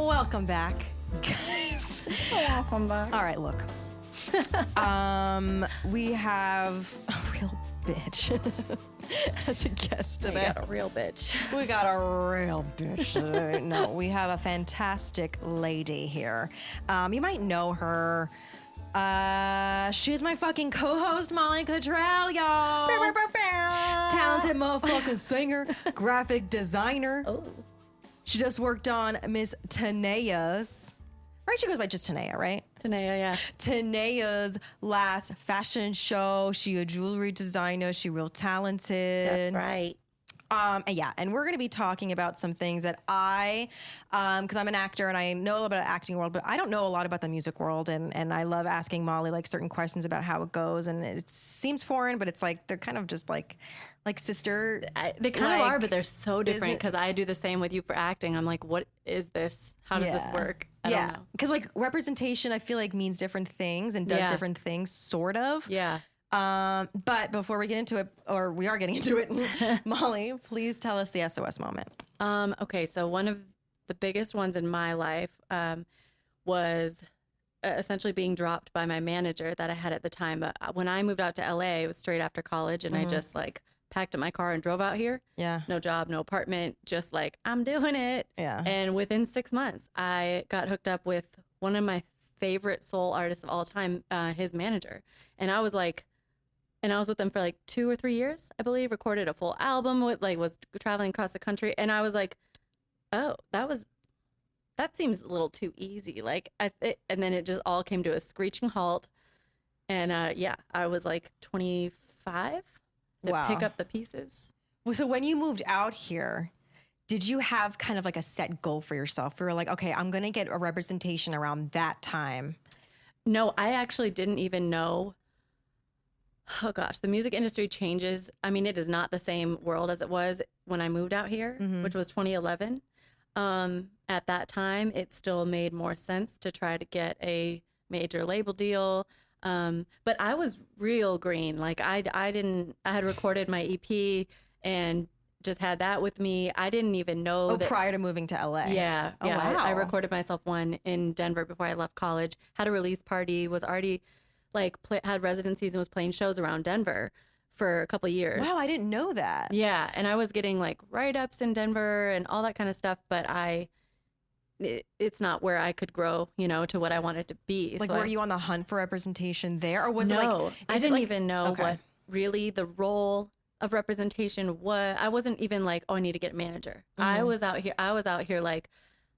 Welcome back, guys. Welcome back. All right, look. We have a real bitch as a guest today. We got a real bitch. We got a real bitch today. No, we have a fantastic lady here. You might know her. She's my fucking co-host, Molly Cottrell, y'all. Talented motherfucking singer, graphic designer. Oh. She just worked on Miss Tanea's. Right, she goes by just Tanea, right? Tanea, yeah. Tanea's last fashion show. She a jewelry designer. She real talented. That's right. And we're going to be talking about some things that because I'm an actor and I know about the acting world, but I don't know a lot about the music world. And I love asking Molly like certain questions about how it goes. And it seems foreign, but it's like, they're kind of just like sister. They kind of are, but they're so different because I do the same with you for acting. I'm like, what is this? How does this work? I don't know. Because like representation, I feel like means different things and does different things, sort of. Yeah. But before we get into it, or we are getting into it, Molly, please tell us the SOS moment. Okay, so one of the biggest ones in my life was essentially being dropped by my manager that I had at the time. But when I moved out to LA, it was straight after college, and I just like packed up my car and drove out here. Yeah. No job, no apartment, just like, I'm doing it. Yeah. And within 6 months, I got hooked up with one of my favorite soul artists of all time, his manager. And I was with them for like 2 or 3 years, I believe, recorded a full album with was traveling across the country. And I was like, oh, that seems a little too easy. And then it just all came to a screeching halt. And I was like 25 to pick up the pieces. Well, so when you moved out here, did you have kind of like a set goal for yourself? You were like, okay, I'm going to get a representation around that time. No, I actually didn't even know. Oh gosh, the music industry changes. I mean, it is not the same world as it was when I moved out here, which was 2011. At that time, it still made more sense to try to get a major label deal. But I was real green. Like I had recorded my EP and just had that with me. I didn't even know that prior to moving to LA. Yeah. Oh, yeah. wow. I recorded myself one in Denver before I left college, had a release party, was already had residencies and was playing shows around Denver for a couple of years. Wow, I didn't know that. Yeah, and I was getting like write-ups in Denver and all that kind of stuff, but it's not where I could grow, to what I wanted to be. Like, were you on the hunt for representation there, or was it like? No, I didn't even know what really the role of representation was. I wasn't even like, oh, I need to get a manager. I was out here like,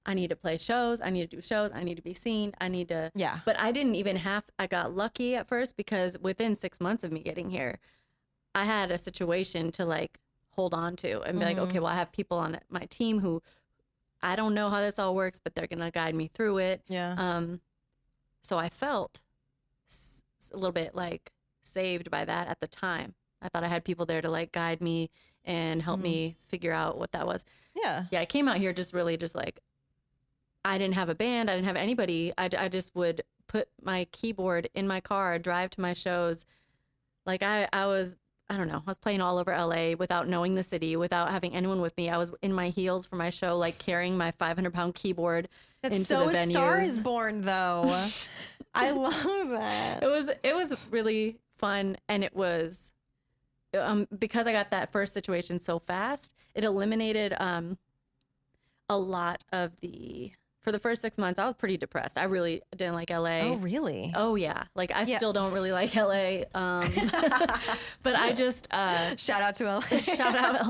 I need to play shows. I need to do shows. I need to be seen. I need to. Yeah. But I didn't even I got lucky at first because within 6 months of me getting here, I had a situation to like hold on to and be like, okay, well, I have people on my team who I don't know how this all works, but they're going to guide me through it. Yeah. So I felt a little bit like saved by that at the time. I thought I had people there to like guide me and help me figure out what that was. Yeah. Yeah. I came out here just like, I didn't have a band. I didn't have anybody. I just would put my keyboard in my car, drive to my shows. Like I was playing all over LA without knowing the city, without having anyone with me. I was in my heels for my show, like carrying my 500-pound keyboard into the venues. That's so Star is Born, though. I love that. It was really fun, and it was because I got that first situation so fast. It eliminated a lot of the. For the first 6 months, I was pretty depressed. I really didn't like LA. Oh, really? Oh, yeah. Like, I still don't really like LA. But I just... shout out to LA. Shout out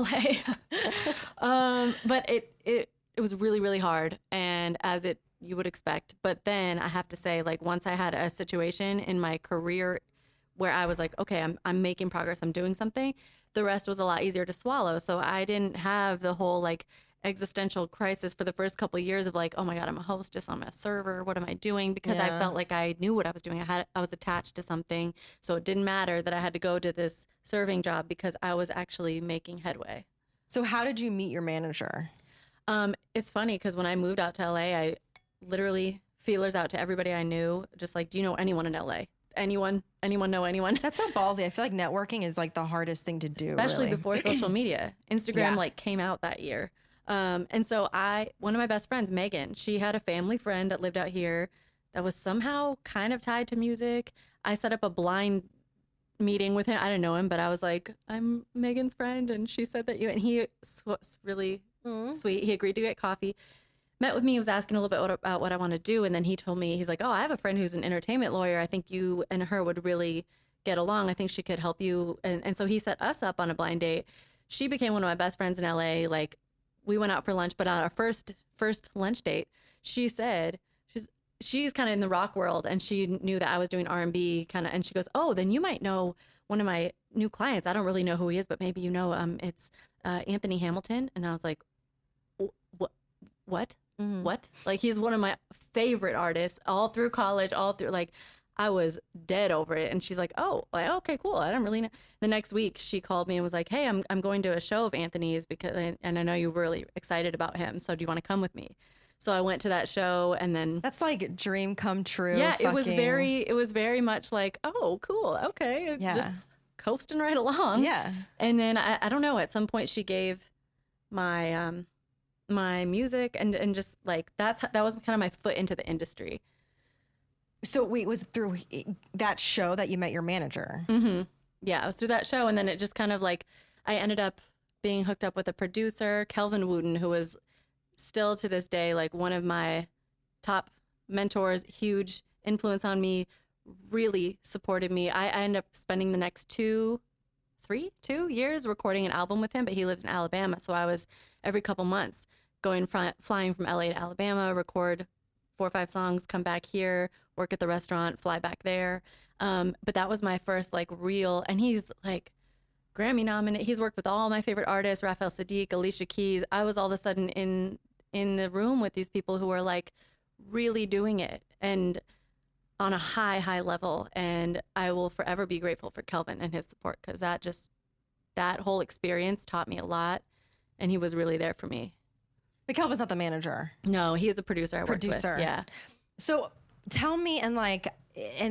LA. But it was really, really hard. And as you would expect. But then I have to say, like, once I had a situation in my career where I was like, okay, I'm making progress. I'm doing something. The rest was a lot easier to swallow. So I didn't have the whole, like, existential crisis for the first couple of years of like, oh my God, I'm a hostess, I'm a server, what am I doing? Because I felt like I knew what I was doing. I was attached to something. So it didn't matter that I had to go to this serving job because I was actually making headway. So how did you meet your manager? It's funny because when I moved out to LA, I literally feelers out to everybody I knew. Just like, do you know anyone in LA? Anyone know anyone? That's so ballsy. I feel like networking is like the hardest thing to do. Especially really. Before social media. Instagram like came out that year. And so one of my best friends, Megan, she had a family friend that lived out here that was somehow kind of tied to music. I set up a blind meeting with him. I didn't know him, but I was like, I'm Megan's friend. And she said that and he was really sweet. He agreed to get coffee, met with me. He was asking a little bit about what I want to do. And then he told me, he's like, oh, I have a friend who's an entertainment lawyer. I think you and her would really get along. I think she could help you. And so he set us up on a blind date. She became one of my best friends in LA. Like, we went out for lunch, but on our first lunch date, she said, she's kind of in the rock world, and she knew that I was doing R&B kind of, and she goes, oh, then you might know one of my new clients. I don't really know who he is, but maybe you know, it's Anthony Hamilton. And I was like, what? Mm-hmm. What? Like, he's one of my favorite artists all through college, all through, like, I was dead over it. And she's like, oh, like, okay, cool. I don't really know. The next week she called me and was like, hey, I'm going to a show of Anthony's and I know you're really excited about him. So do you want to come with me? So I went to that show, and then That's like dream come true. yeah, it was very much like, oh, cool. Okay. Yeah. Just coasting right along. Yeah. And then I don't know, at some point she gave my, my music and just like, that was kind of my foot into the industry. So wait, was it through that show that you met your manager? Mm-hmm. Yeah, it was through that show. And then it just kind of like, I ended up being hooked up with a producer, Kelvin Wooten, who was still to this day like one of my top mentors, huge influence on me, really supported me. I ended up spending the next 2 years recording an album with him, but he lives in Alabama. So I was every couple months flying from LA to Alabama, record 4 or 5 songs, come back here, work at the restaurant, fly back there. But that was my first like real, and he's like Grammy nominated. He's worked with all my favorite artists, Raphael Sadiq, Alicia Keys. I was all of a sudden in the room with these people who were like really doing it and on a high level. And I will forever be grateful for Kelvin and his support, because that whole experience taught me a lot, and he was really there for me. But Kelvin's not the manager. No, he is a producer I worked with. Yeah. So tell me, and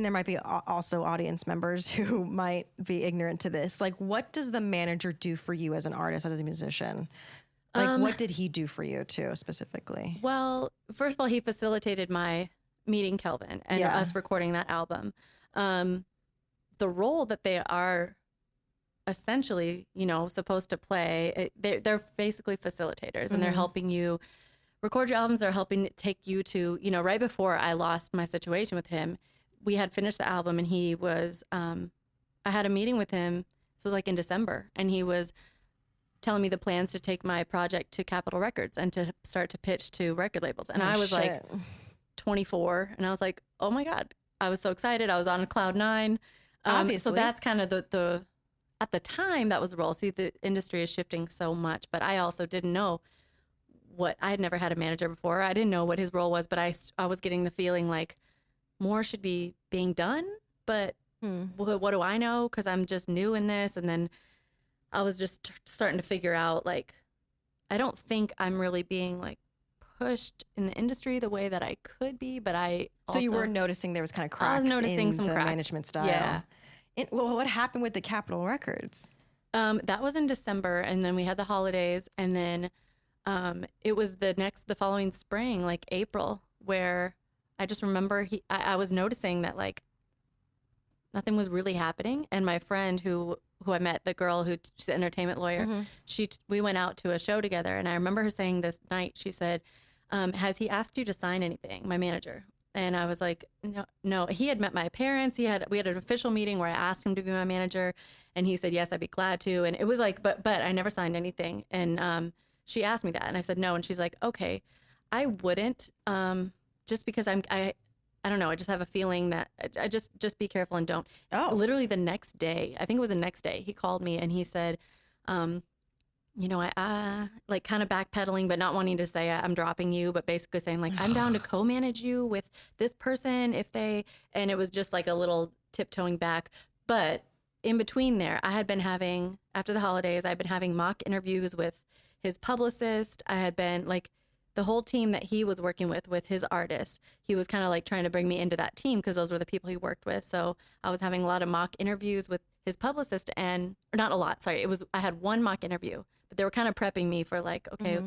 there might be also audience members who might be ignorant to this. Like, what does the manager do for you as an artist, as a musician? Like, what did he do for you too, specifically? Well, first of all, he facilitated my meeting Kelvin and us recording that album. The role that they are essentially, supposed to play, they're basically facilitators, and they're helping you record your albums. They're helping take you to, right before I lost my situation with him, we had finished the album, and he was, I had a meeting with him. This was like in December, and he was telling me the plans to take my project to Capitol Records and to start to pitch to record labels. And I was like 24, and I was like, oh my God, I was so excited. I was on cloud 9. Obviously. So that's kind of the at the time that was the role. See, the industry is shifting so much, but I also didn't know I had never had a manager before. I didn't know what his role was, but I was getting the feeling like more should be being done, but what do I know? 'Cause I'm just new in this. And then I was just starting to figure out, like, I don't think I'm really being like pushed in the industry the way that I could be, but So you were noticing there was kind of cracks in the management style. Yeah. Well, what happened with the Capitol Records? That was in December, and then we had the holidays, and then it was the following spring, like April, where I just remember I was noticing that like nothing was really happening. And my friend who I met, the girl she's an entertainment lawyer, we went out to a show together. And I remember her saying this night, she said, has he asked you to sign anything, my manager? And I was like, no. He had met my parents. We had an official meeting where I asked him to be my manager, and he said, yes, I'd be glad to. And it was like, but I never signed anything. And she asked me that, and I said no. And she's like, okay, I wouldn't, just because I don't know. I just have a feeling that I just be careful and don't. Oh. Literally the next day, I think it was the next day, he called me and he said, I like kind of backpedaling, but not wanting to say I'm dropping you, but basically saying like, I'm down to co-manage you with this person and it was just like a little tiptoeing back. But in between there, after the holidays, I've been having mock interviews with his publicist. I had been like, the whole team that he was working with his artist, he was kind of like trying to bring me into that team because those were the people he worked with. So I was having a lot of mock interviews with his publicist or not a lot, sorry. I had one mock interview, but they were kind of prepping me for like, okay.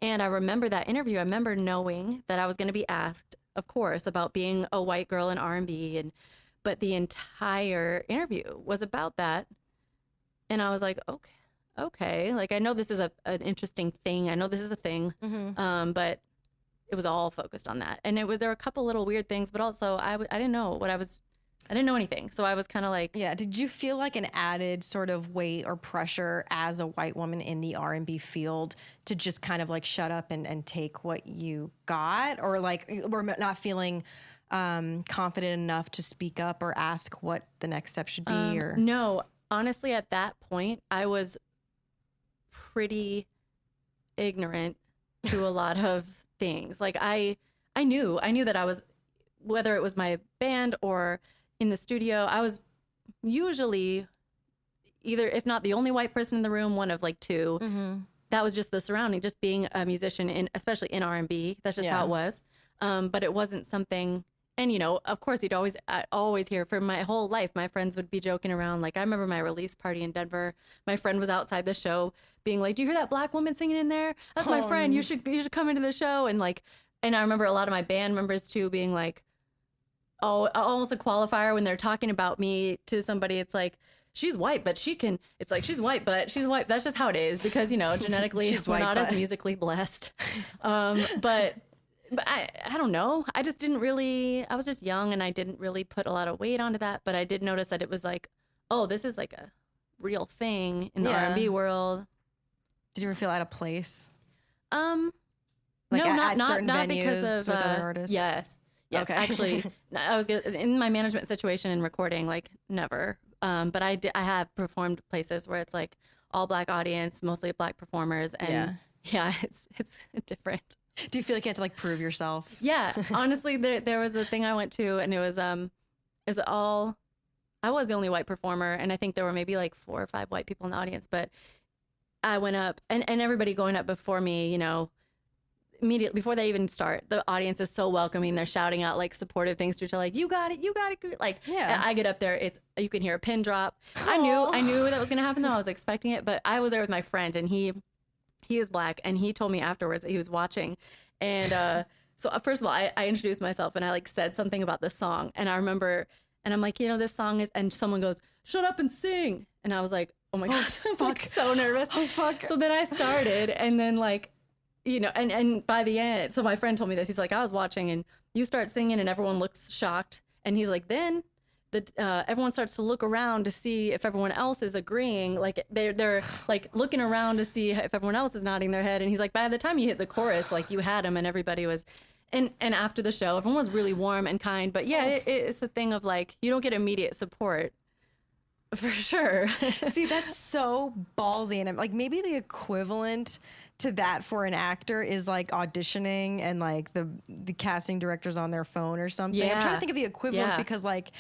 And I remember that interview. I remember knowing that I was going to be asked, of course, about being a white girl in R&B, but the entire interview was about that. And I was like, okay. Like, I know this is an interesting thing. I know this is a thing. But it was all focused on that. And there were a couple little weird things, but also I didn't know I didn't know anything. So I was kind of like, yeah. Did you feel like an added sort of weight or pressure as a white woman in the R&B field to just kind of like shut up and take what you got, or like, or not feeling confident enough to speak up or ask what the next step should be? Or no, honestly, at that point, I was pretty ignorant to a lot of things. Like I knew that I was, whether it was my band or in the studio, I was usually either, if not the only white person in the room, one of like two. That was just the surrounding, just being a musician, especially in R&B. That's just how it was. But it wasn't something. And, you know, of course, I always hear for my whole life, my friends would be joking around. Like, I remember my release party in Denver. My friend was outside the show being like, do you hear that black woman singing in there? That's my friend. You should come into the show. And like, and I remember a lot of my band members too being like, oh, almost a qualifier when they're talking about me to somebody. It's like, she's white, but she can, it's like, she's white, but she's white. That's just how it is because, you know, genetically, we're not as musically blessed. But I don't know. I just didn't really, I was just young and I didn't really put a lot of weight onto that. But I did notice that it was like, oh, this is like a real thing in the R&B world. Did you ever feel out of place? Like no, not venues because of with other artists? Yes. Okay. Actually, I was in my management situation and recording, like never. But I have performed places where it's like all black audience, mostly black performers, and it's different. Do you feel like you had to like prove yourself? Yeah, honestly, there was a thing I went to, and it was all. I was the only white performer, and I think there were maybe like 4 or 5 white people in the audience. But I went up, and everybody going up before me, you know, immediately before they even start, the audience is so welcoming. They're shouting out like supportive things to each other, like you got it. Like I get up there, you can hear a pin drop. I knew that was gonna happen though. I was expecting it, but I was there with my friend, and he is black, and he told me afterwards that he was watching, and so first of all, I introduced myself and I like said something about the song, and I remember, and I'm like, you know, this song is, and someone goes, shut up and sing, and I was like, oh my god, I'm like so nervous. Oh fuck. So then I started, and then like, you know, and by the end, so my friend told me this. He's like, I was watching, and you start singing, and everyone looks shocked, and he's like, then everyone starts to look around to see if everyone else is agreeing. Like they're like looking around to see if everyone else is nodding their head. And he's like, by the time you hit the chorus, like you had him, and everybody was, and after the show, everyone was really warm and kind. But yeah, it's a thing of like, you don't get immediate support. For sure. See, that's so ballsy. And like maybe the equivalent to that for an actor is like auditioning and like the casting director's on their phone or something. I'm trying to think of the equivalent because like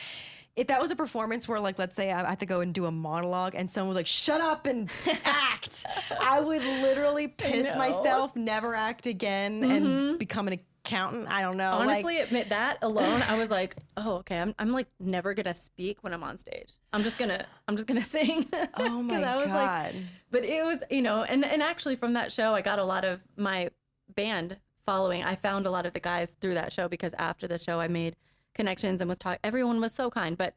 if that was a performance where like, let's say I have to go and do a monologue and someone was like, shut up and act, I would literally piss myself, never act again and become an accountant. I don't know. Honestly, admit that alone, I was like, oh, okay, I'm like never gonna speak when I'm on stage. I'm just gonna sing. Oh my I was God. Like, but it was, you know, and actually from that show, I got a lot of my band following. I found a lot of the guys through that show because after the show, I made connections and was talking. Everyone was so kind, but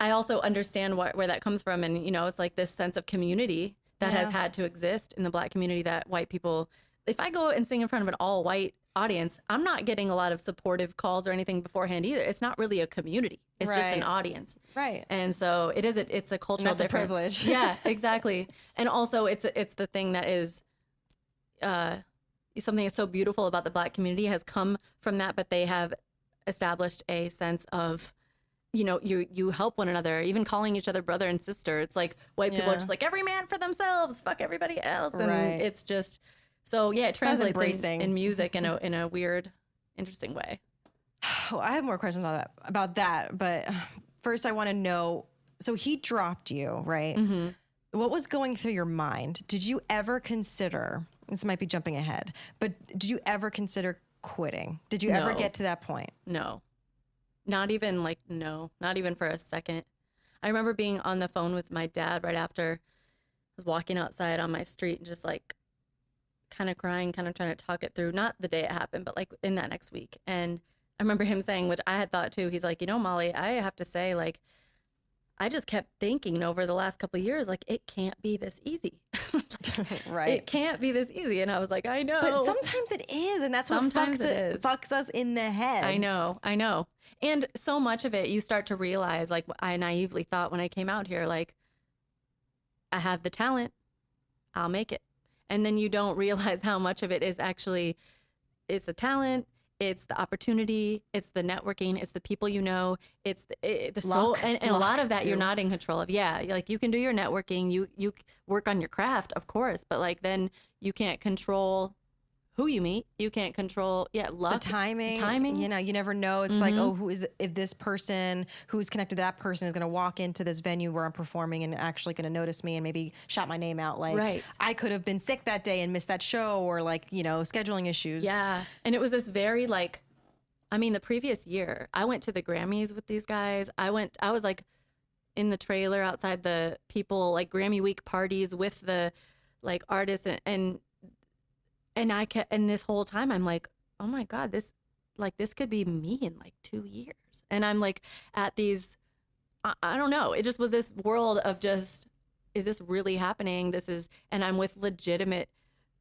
I also understand where that comes from, and you know, it's like this sense of community that has had to exist in the Black community that white people. If I go and sing in front of an all white audience, I'm not getting a lot of supportive calls or anything beforehand either. It's not really a community. It's just an audience. Right. And so it's a cultural difference. A privilege. Yeah, exactly. And also it's the thing that is something that's so beautiful about the Black community has come from that, but they have established a sense of, you know, you help one another, even calling each other brother and sister. It's like white people are just like, every man for themselves, fuck everybody else. And it's just, so yeah, it translates in music in a weird, interesting way. Oh, I have more questions about that, but first I want to know, so he dropped you, right? Mm-hmm. What was going through your mind? Did you ever consider, this might be jumping ahead, but did you ever consider quitting? Did you ever get to that point? No. Not even for a second. I remember being on the phone with my dad right after I was walking outside on my street and just like kind of crying, kind of trying to talk it through. Not the day it happened, but like in that next week. And I remember him saying, which I had thought too, he's like, you know, Molly, I have to say, like, I just kept thinking over the last couple of years, like, it can't be this easy. Right. It can't be this easy. And I was like, I know. But sometimes it is. And that's Sometimes what it is. fucks us in the head. I know. And so much of it, you start to realize, like I naively thought when I came out here, like, I have the talent, I'll make it. And then you don't realize how much of it is actually, it's the talent, it's the opportunity, it's the networking, it's the people you know, it's the soul, and a lot of that too. You're not in control of. Yeah, like you can do your networking, you work on your craft, of course, but like then you can't control who you meet. You can't control, luck. The timing. You know, you never know. It's like, oh, if this person who's connected to that person is going to walk into this venue where I'm performing and actually going to notice me and maybe shout my name out. Like, right. I could have been sick that day and missed that show, or like, you know, scheduling issues. Yeah. And it was this very like, I mean, the previous year, I went to the Grammys with these guys. I was like in the trailer outside the people, like Grammy week parties with the like artists and I kept, and this whole time I'm like, oh my God, this could be me in like 2 years. And I'm like at these, I don't know. It just was this world of just, is this really happening? And I'm with legitimate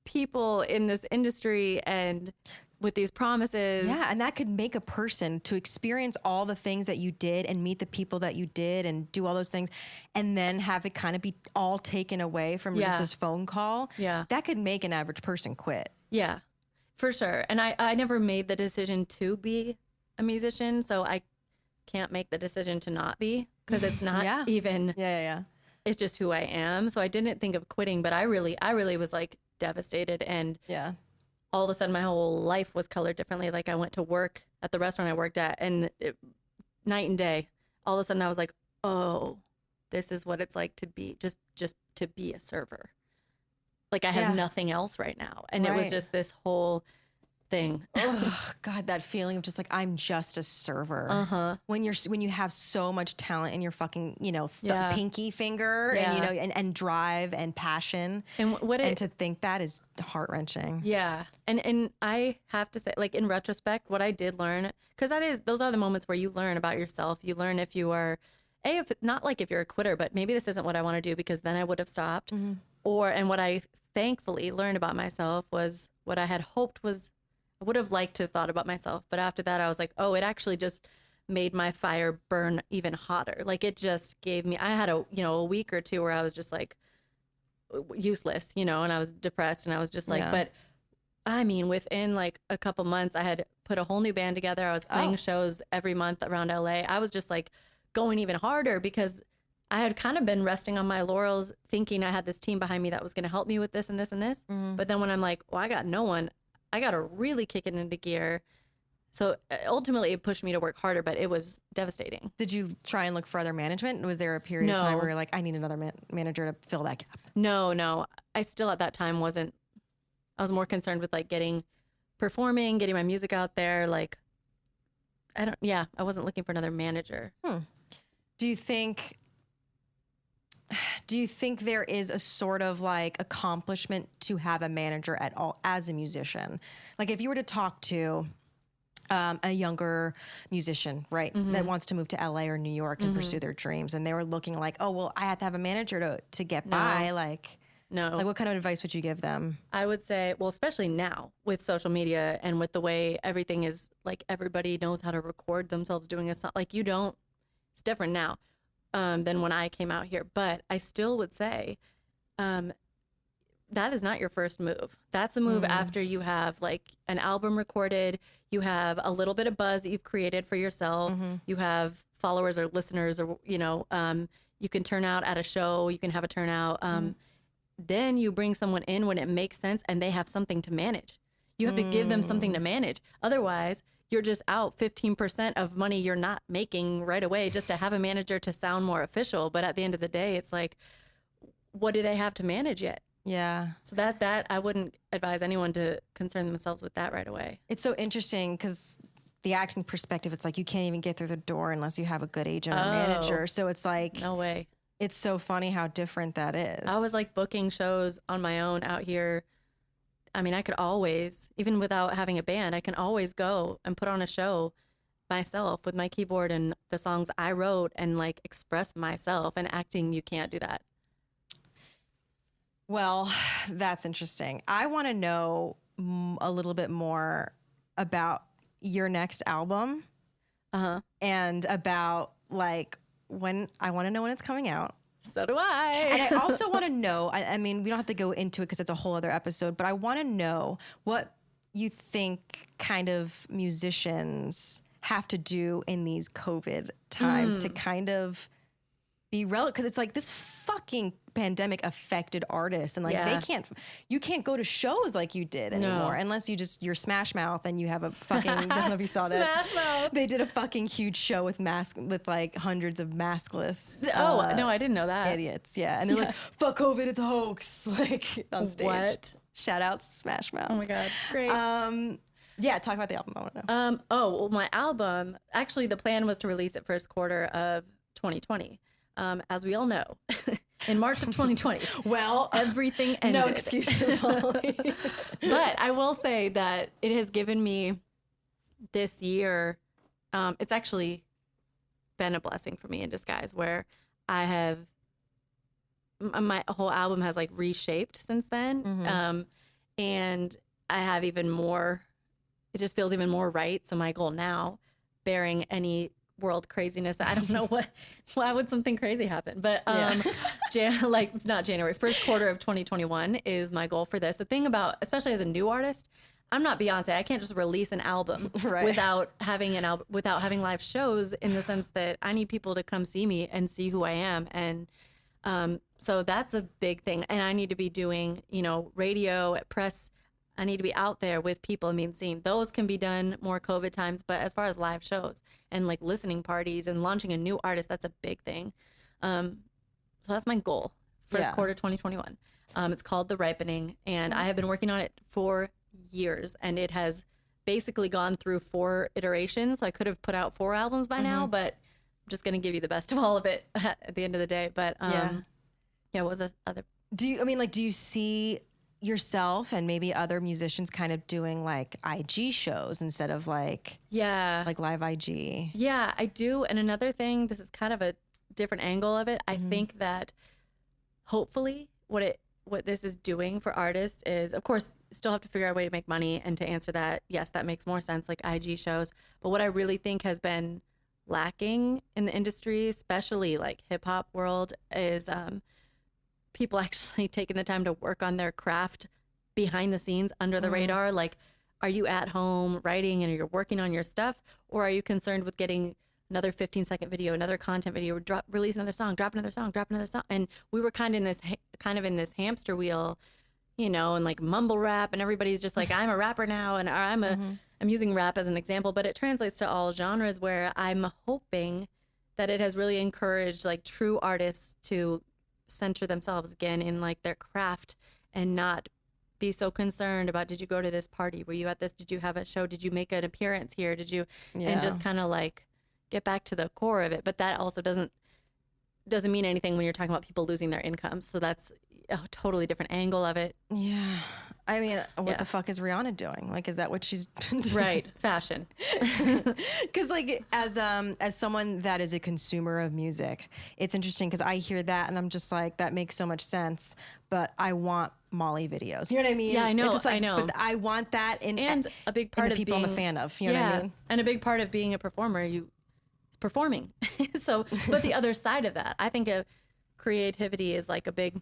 people in this industry and with these promises. Yeah. And that could make a person to experience all the things that you did and meet the people that you did and do all those things. And then have it kind of be all taken away from just this phone call. Yeah. That could make an average person quit. Yeah, for sure. And I never made the decision to be a musician. So I can't make the decision to not be, because it's not even, it's just who I am. So I didn't think of quitting, but I really was like devastated. And all of a sudden my whole life was colored differently. Like I went to work at the restaurant I worked at, and night and day, all of a sudden I was like, oh, this is what it's like to be just to be a server. Like I have nothing else right now. And it was just this whole thing. Oh God, that feeling of just like, I'm just a server. When you have so much talent in your fucking, you know, pinky finger and, you know, and drive and passion. And to think that is heart-wrenching. Yeah. And I have to say, like in retrospect, what I did learn, because those are the moments where you learn about yourself. You learn if you are, not like if you're a quitter, but maybe this isn't what I want to do, because then I would have stopped. And what I thankfully learned about myself was what I had hoped was, I would have liked to have thought about myself. But after that, I was like, oh, it actually just made my fire burn even hotter. Like it just gave me, I had a week or two where I was just like useless, you know, and I was depressed, and I was just like, but I mean, within like a couple months, I had put a whole new band together. I was playing shows every month around LA. I was just like going even harder, because I had kind of been resting on my laurels, thinking I had this team behind me that was going to help me with this and this and this. But then when I'm like, well, I got no one, I got to really kick it into gear. So ultimately it pushed me to work harder, but it was devastating. Did you try and look for other management? Was there a period of time where you're like, I need another manager to fill that gap? No. I still at that time I was more concerned with like performing, getting my music out there. Like, I wasn't looking for another manager. Do you think there is a sort of like accomplishment to have a manager at all as a musician? Like if you were to talk to a younger musician, right, that wants to move to LA or New York and pursue their dreams, and they were looking like, oh, well, I have to have a manager to get by. Like, no. Like what kind of advice would you give them? I would say, well, especially now with social media and with the way everything is, like everybody knows how to record themselves doing a song. Like it's different now. Than when I came out here. But I still would say that is not your first move. That's a move after you have like an album recorded, you have a little bit of buzz that you've created for yourself, you have followers or listeners, or, you know, you can turn out at a show, you can have a turnout. Then you bring someone in when it makes sense and they have something to manage. You have to give them something to manage. Otherwise, you're just out 15% of money you're not making right away just to have a manager to sound more official. But at the end of the day, it's like, what do they have to manage yet? Yeah. So that I wouldn't advise anyone to concern themselves with that right away. It's so interesting because the acting perspective, it's like you can't even get through the door unless you have a good agent or manager. So it's like, no way. It's so funny how different that is. I was like booking shows on my own out here I mean, I could always, even without having a band, I can always go and put on a show myself with my keyboard and the songs I wrote and like express myself. And acting, you can't do that. Well, that's interesting. I want to know a little bit more about your next album and about like I want to know when it's coming out. So do I. And I also want to know, I mean, we don't have to go into it because it's a whole other episode, but I want to know what you think kind of musicians have to do in these COVID times to kind of be relevant. Because it's like this fucking pandemic affected artists and like you can't go to shows like you did anymore unless you're Smash Mouth and you have a fucking, I don't know if you saw that. Smash Mouth. They did a fucking huge show with like hundreds of maskless. No, I didn't know that. Idiots. Yeah. And they're like, fuck COVID, it's a hoax. Like on stage. What? Shout out to Smash Mouth. Oh my God. Great. Yeah, talk about the album. I want to know. Well, my album, actually the plan was to release it first quarter of 2020. As we all know, in March of 2020. Well, everything ended. No excuses, Molly. But I will say that it has given me this year, it's actually been a blessing for me in disguise where I have, my whole album has like reshaped since then. And I have even more, it just feels even more right. So my goal now, bearing any world craziness, I don't know why would something crazy happen, but not January, first quarter of 2021 is my goal for this. The thing about, especially as a new artist, I'm not Beyonce. I can't just release an album without having live shows, in the sense that I need people to come see me and see who I am. And so that's a big thing. And I need to be doing, radio, press. I need to be out there with people and being seen. Those can be done more COVID times, but as far as live shows and like listening parties and launching a new artist, that's a big thing. So that's my goal, first quarter 2021. It's called The Ripening, and I have been working on it for years, and it has basically gone through 4 iterations. So I could have put out 4 albums by now, but I'm just going to give you the best of all of it at the end of the day. But what was the other? Do you see yourself and maybe other musicians kind of doing like IG shows instead of like live IG? Yeah, I do. And another thing, this is kind of a different angle of it. I think that hopefully what this is doing for artists is, of course, still have to figure out a way to make money. And to answer that, yes, that makes more sense, like IG shows. But what I really think has been lacking in the industry, especially like hip hop world, is people actually taking the time to work on their craft behind the scenes, under the radar. Like, are you at home writing and you're working on your stuff, or are you concerned with getting another 15-second video, another content video, release another song, drop another song? And we were kind of in this hamster wheel, and like mumble rap, and everybody's just like, I'm a rapper now, and I'm using rap as an example, but it translates to all genres, where I'm hoping that it has really encouraged like true artists to center themselves again in like their craft and not be so concerned about, did you go to this party? Were you at this? Did you have a show? Did you make an appearance here? Did you? And just kind of like get back to the core of it. But that also doesn't mean anything when you're talking about people losing their incomes. So that's a totally different angle of it. Yeah. I mean, what the fuck is Rihanna doing? Like, is that what she's been doing? Right. Fashion. Because like as someone that is a consumer of music, it's interesting because I hear that and I'm just like, that makes so much sense, but I want Molly videos. You know what I mean? Yeah, I know. It's just like, I know. But I want that and a big part in the of people being, I'm a fan of. You know what I mean? And a big part of being a performer, performing. So, but the other side of that, I think of creativity is like a big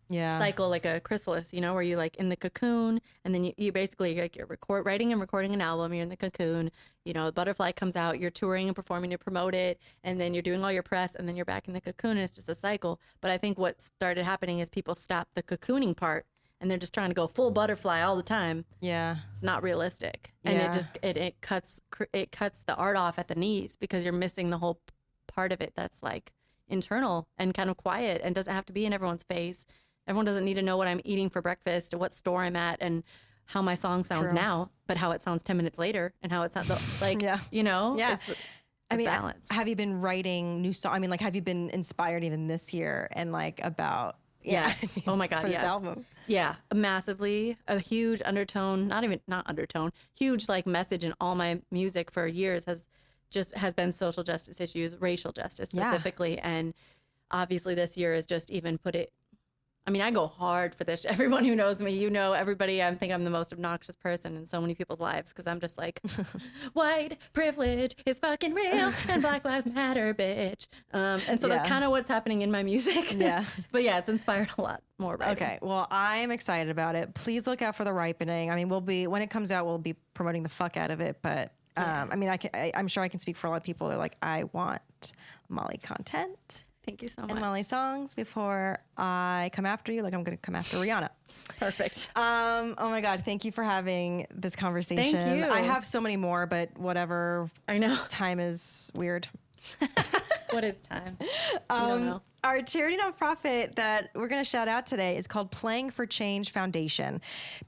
cycle, like a chrysalis, where you like in the cocoon, and then you basically like you're writing and recording an album, you're in the cocoon, the butterfly comes out, you're touring and performing to promote it, and then you're doing all your press, and then you're back in the cocoon, and it's just a cycle. But I think what started happening is people stopped the cocooning part, and they're just trying to go full butterfly all the time. Yeah. It's not realistic. And it cuts the art off at the knees, because you're missing the whole part of it that's like internal and kind of quiet and doesn't have to be in everyone's face. Everyone doesn't need to know what I'm eating for breakfast or what store I'm at and how my song sounds now, but how it sounds 10 minutes later and how it sounds like, Yeah. It's balance. Have you been writing new songs? I mean, like, have you been inspired even this year and like about, Yes. Oh my God. For yes. this album. Yeah. Massively. A huge undertone, not undertone, huge like message in all my music for years has been social justice issues, racial justice specifically. And obviously this year has just even put it, I mean, I go hard for this. Everyone who knows me, everybody, I think I'm the most obnoxious person in so many people's lives because I'm just like, white privilege is fucking real and Black Lives Matter, bitch. And so that's kind of what's happening in my music. Yeah. But yeah, it's inspired a lot more writing. Okay. Well, I'm excited about it. Please look out for the ripening. I mean, when it comes out, we'll be promoting the fuck out of it. But I mean, I'm sure I can speak for a lot of people. They're like, I want Molly content. Thank you so much. And Molly songs before I come after you, like I'm going to come after Rihanna. Perfect. Oh my God. Thank you for having this conversation. Thank you. I have so many more, but whatever. I know. Time is weird. What is time? I don't know. Our charity nonprofit that we're going to shout out today is called Playing for Change Foundation.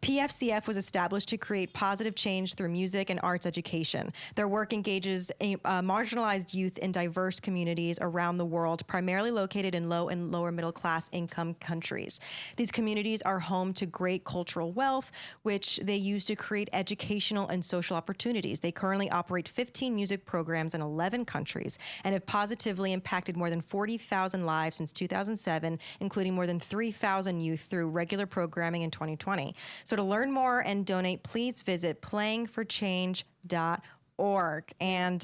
PFCF was established to create positive change through music and arts education. Their work engages marginalized youth in diverse communities around the world, primarily located in low and lower middle class income countries. These communities are home to great cultural wealth, which they use to create educational and social opportunities. They currently operate 15 music programs in 11 countries and have positively impacted more than 40,000 lives since 2007, including more than 3,000 youth through regular programming in 2020. So to learn more and donate, please visit playingforchange.org. And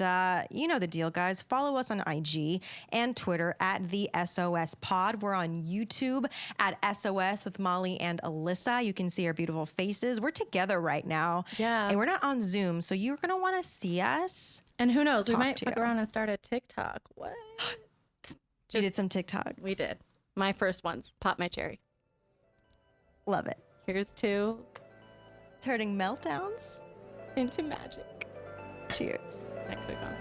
you know the deal, guys. Follow us on IG and Twitter at the SOS Pod. We're on YouTube at SOS with Molly and Alyssa. You can see our beautiful faces. We're together right now. Yeah. And we're not on Zoom, so you're going to want to see us. And who knows, we might fuck around and start a TikTok. What? You did some TikToks. We did. My first ones. Pop my cherry. Love it. Here's to Turning meltdowns into magic. Cheers. I could have gone